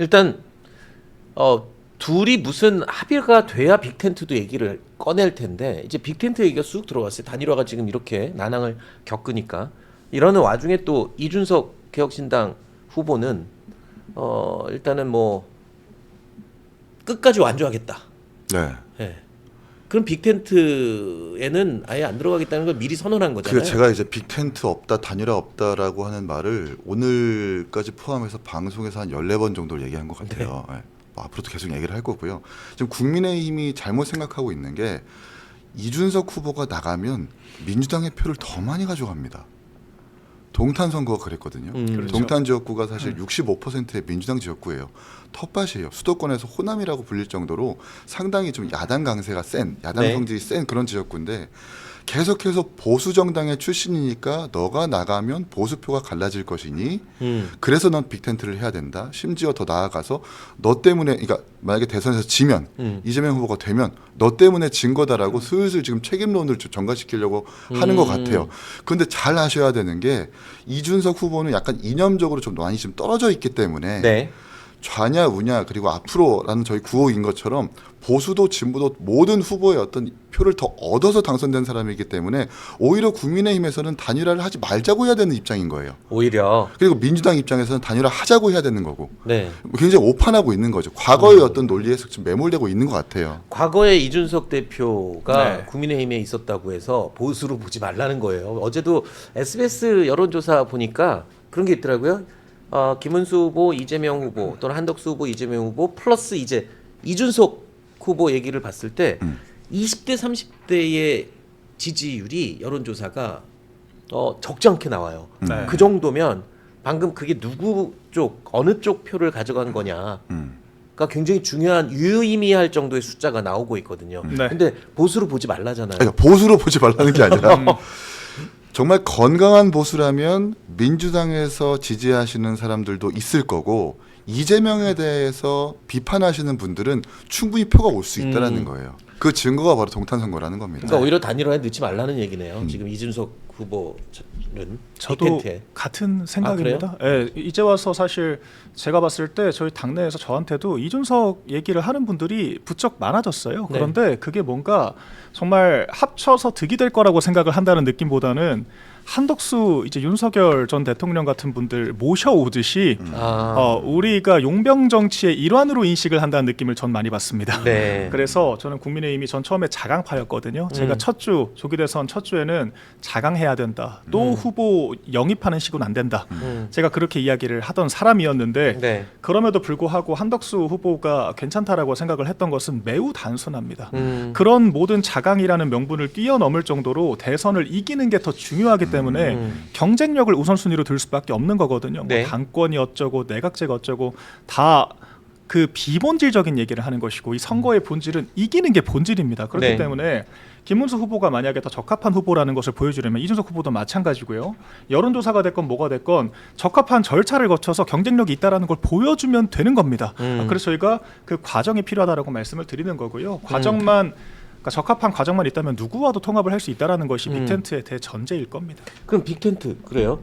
일단 둘이 무슨 합의가 돼야 빅텐트도 얘기를 꺼낼 텐데 이제 빅텐트 얘기가 쑥 들어왔어요. 단일화가 지금 이렇게 난항을 겪으니까 이러는 와중에 또 이준석 개혁신당 후보는 일단은 뭐 끝까지 완주하겠다. 네. 예. 그럼 빅텐트에는 아예 안 들어가겠다는 걸 미리 선언한 거잖아요. 그 제가 이제 빅텐트 없다, 단일화 없다라고 하는 말을 오늘까지 포함해서 방송에서 한 14번 정도를 얘기한 것 같아요. 네. 뭐 앞으로도 계속 얘기를 할 거고요. 지금 국민의힘이 잘못 생각하고 있는 게 이준석 후보가 나가면 민주당의 표를 더 많이 가져갑니다. 동탄 선거가 그랬거든요. 그렇죠. 동탄 지역구가 사실 65%의 민주당 지역구예요. 텃밭이에요. 수도권에서 호남이라고 불릴 정도로 상당히 좀 야당 강세가 센, 야당 네. 성질이 센 그런 지역구인데 계속해서 보수 정당의 출신이니까 너가 나가면 보수표가 갈라질 것이니 그래서 넌 빅텐트를 해야 된다. 심지어 더 나아가서 너 때문에 그러니까 만약에 대선에서 지면 이재명 후보가 되면 너 때문에 진 거다라고 슬슬 지금 책임론을 전가시키려고 하는 것 같아요. 그런데 잘 아셔야 되는 게 이준석 후보는 약간 이념적으로 좀 많이 좀 떨어져 있기 때문에 네. 좌냐 우냐 그리고 앞으로라는 저희 구호인 것처럼 보수도 진보도 모든 후보의 어떤 표를 더 얻어서 당선된 사람이기 때문에 오히려 국민의힘에서는 단일화를 하지 말자고 해야 되는 입장인 거예요. 오히려 그리고 민주당 입장에서는 단일화 하자고 해야 되는 거고 네. 굉장히 오판하고 있는 거죠. 과거의 어떤 논리에서 지금 매몰되고 있는 것 같아요. 과거에 이준석 대표가 네. 국민의힘에 있었다고 해서 보수로 보지 말라는 거예요. 어제도 SBS 여론조사 보니까 그런 게 있더라고요. 김은수 후보, 이재명 후보 또는 한덕수 후보, 이재명 후보 플러스 이제 이준석 후보 얘기를 봤을 때 20대 30대의 지지율이 여론조사가 적지 않게 나와요. 네. 그 정도면 방금 그게 누구 쪽 어느 쪽 표를 가져간 거냐. 가 굉장히 중요한 유의미할 정도의 숫자가 나오고 있거든요. 네. 근데 보수로 보지 말라잖아요. 그러니까 보수로 보지 말라는 게 아니라 정말 건강한 보수라면 민주당에서 지지하시는 사람들도 있을 거고 이재명에 대해서 비판하시는 분들은 충분히 표가 올 수 있다라는 거예요. 그 증거가 바로 동탄 선거라는 겁니다. 그러니까 오히려 단일화에 넣지 말라는 얘기네요. 지금 이준석 후보는 저도 빅텐트에. 같은 생각입니다. 예, 이제 와서 사실 제가 봤을 때 저희 당내에서 저한테도 이준석 얘기를 하는 분들이 부쩍 많아졌어요. 네. 그런데 그게 뭔가 정말 합쳐서 득이 될 거라고 생각을 한다는 느낌보다는 한덕수 이제 윤석열 전 대통령 같은 분들 모셔오듯이 우리가 용병 정치의 일환으로 인식을 한다는 느낌을 전 많이 받습니다. 네. 그래서 저는 국민의힘이 전 처음에 자강파였거든요. 제가 첫 주 조기 대선 첫 주에는 자강해야 된다. 또 후보 영입하는 식은 안 된다. 제가 그렇게 이야기를 하던 사람이었는데 네. 그럼에도 불구하고 한덕수 후보가 괜찮다라고 생각을 했던 것은 매우 단순합니다. 그런 모든 자강이라는 명분을 뛰어넘을 정도로 대선을 이기는 게 더 중요하기 때문에 경쟁력을 우선순위로 들 수밖에 없는 거거든요. 네. 뭐 당권이 어쩌고 내각제가 어쩌고 다 그 비본질적인 얘기를 하는 것이고 이 선거의 본질은 이기는 게 본질입니다. 그렇기 네. 때문에 김문수 후보가 만약에 더 적합한 후보라는 것을 보여주려면 이준석 후보도 마찬가지고요. 여론조사가 됐건 뭐가 됐건 적합한 절차를 거쳐서 경쟁력이 있다라는 걸 보여주면 되는 겁니다. 그래서 저희가 그 과정이 필요하다라고 말씀을 드리는 거고요. 과정만 그러니까 적합한 과정만 있다면 누구와도 통합을 할 수 있다라는 것이 빅텐트의 대전제일 겁니다. 그럼 빅텐트 그래요?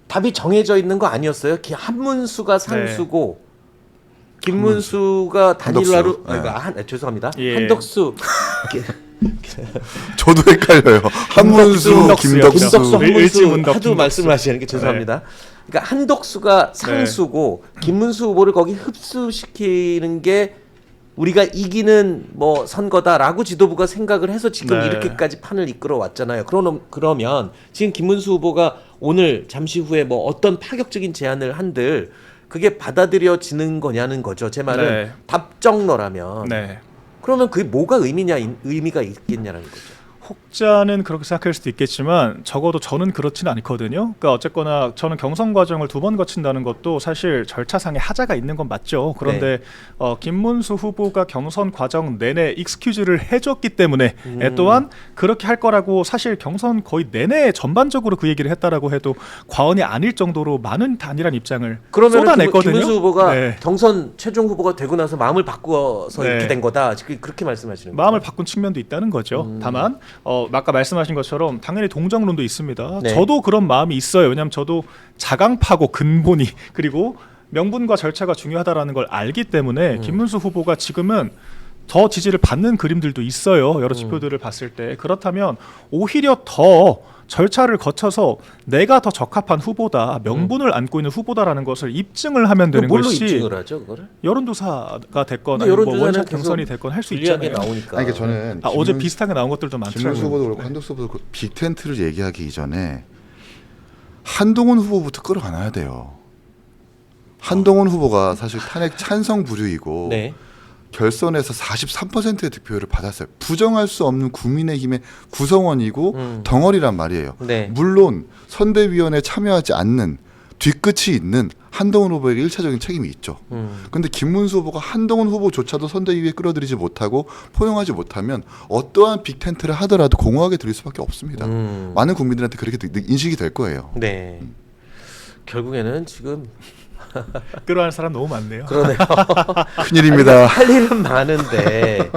답이 정해져 있는 거 아니었어요? 한문수가 상수고 김문수가 단일화로 한덕수. 네. 죄송합니다. 예. 한덕수 저도 헷갈려요. 한문수, 김덕수요. 김덕수. 한문수 일지문덕, 하도 김덕수. 말씀을 하시는 게 죄송합니다. 그러니까 한덕수가 상수고 김문수 후보를 거기 흡수시키는 게 우리가 이기는 뭐 선거다라고 지도부가 생각을 해서 지금 네. 이렇게까지 판을 이끌어 왔잖아요. 그러면 지금 김문수 후보가 오늘 잠시 후에 뭐 어떤 파격적인 제안을 한들 그게 받아들여지는 거냐는 거죠. 제 말은 네. 답정너라면 네. 그러면 그게 뭐가 의미가 있겠냐는 거죠. 혹자는 그렇게 생각할 수도 있겠지만 적어도 저는 그렇지는 않거든요. 그러니까 어쨌거나 저는 경선 과정을 2번 거친다는 것도 사실 절차상의 하자가 있는 건 맞죠. 그런데 김문수 후보가 경선 과정 내내 익스큐즈를 해줬기 때문에 또한 그렇게 할 거라고 사실 경선 거의 내내 전반적으로 그 얘기를 했다라고 해도 과언이 아닐 정도로 많은 단일한 입장을 쏟아냈거든요. 김문수 후보가 네. 경선 최종 후보가 되고 나서 마음을 바꾸어서 네. 이렇게 된 거다. 그렇게 말씀하시는 거예요. 마음을 바꾼 측면도 있다는 거죠. 다만 아까 말씀하신 것처럼 당연히 동정론도 있습니다. 네. 저도 그런 마음이 있어요. 왜냐하면 저도 자강파고 근본이 그리고 명분과 절차가 중요하다라는 걸 알기 때문에 김문수 후보가 지금은 더 지지를 받는 그림들도 있어요. 여러 지표들을 봤을 때. 그렇다면 오히려 더 절차를 거쳐서 내가 더 적합한 후보다, 명분을 안고 있는 후보다라는 것을 입증을 하면 되는 뭘로 것이 입증을 하죠, 그거를? 여론조사가 됐건 근데 아니면 뭐 여론조사는 원적 계속 경선이 됐건 할 수 불리하게 있잖아요. 나오니까. 아니, 그러니까 저는 어제 비슷하게 나온 것들도 많더라고요. 김문수 후보도 그렇고 한덕수 후보도 그렇고 빅텐트를 얘기하기 이전에 한동훈 후보부터 끌어안아야 돼요. 한동훈 후보가 사실 탄핵 찬성 부류이고 네. 결선에서 43%의 득표율을 받았어요. 부정할 수 없는 국민의힘의 구성원이고 덩어리란 말이에요. 네. 물론 선대위원회에 참여하지 않는 뒤끝이 있는 한동훈 후보에게 1차적인 책임이 있죠. 그런데 김문수 후보가 한동훈 후보조차도 선대위에 끌어들이지 못하고 포용하지 못하면 어떠한 빅텐트를 하더라도 공허하게 들릴 수밖에 없습니다. 많은 국민들한테 그렇게 인식이 될 거예요. 네. 결국에는 지금 끌어안을 사람 너무 많네요. 그러네요. 큰일입니다. 할 일은 많은데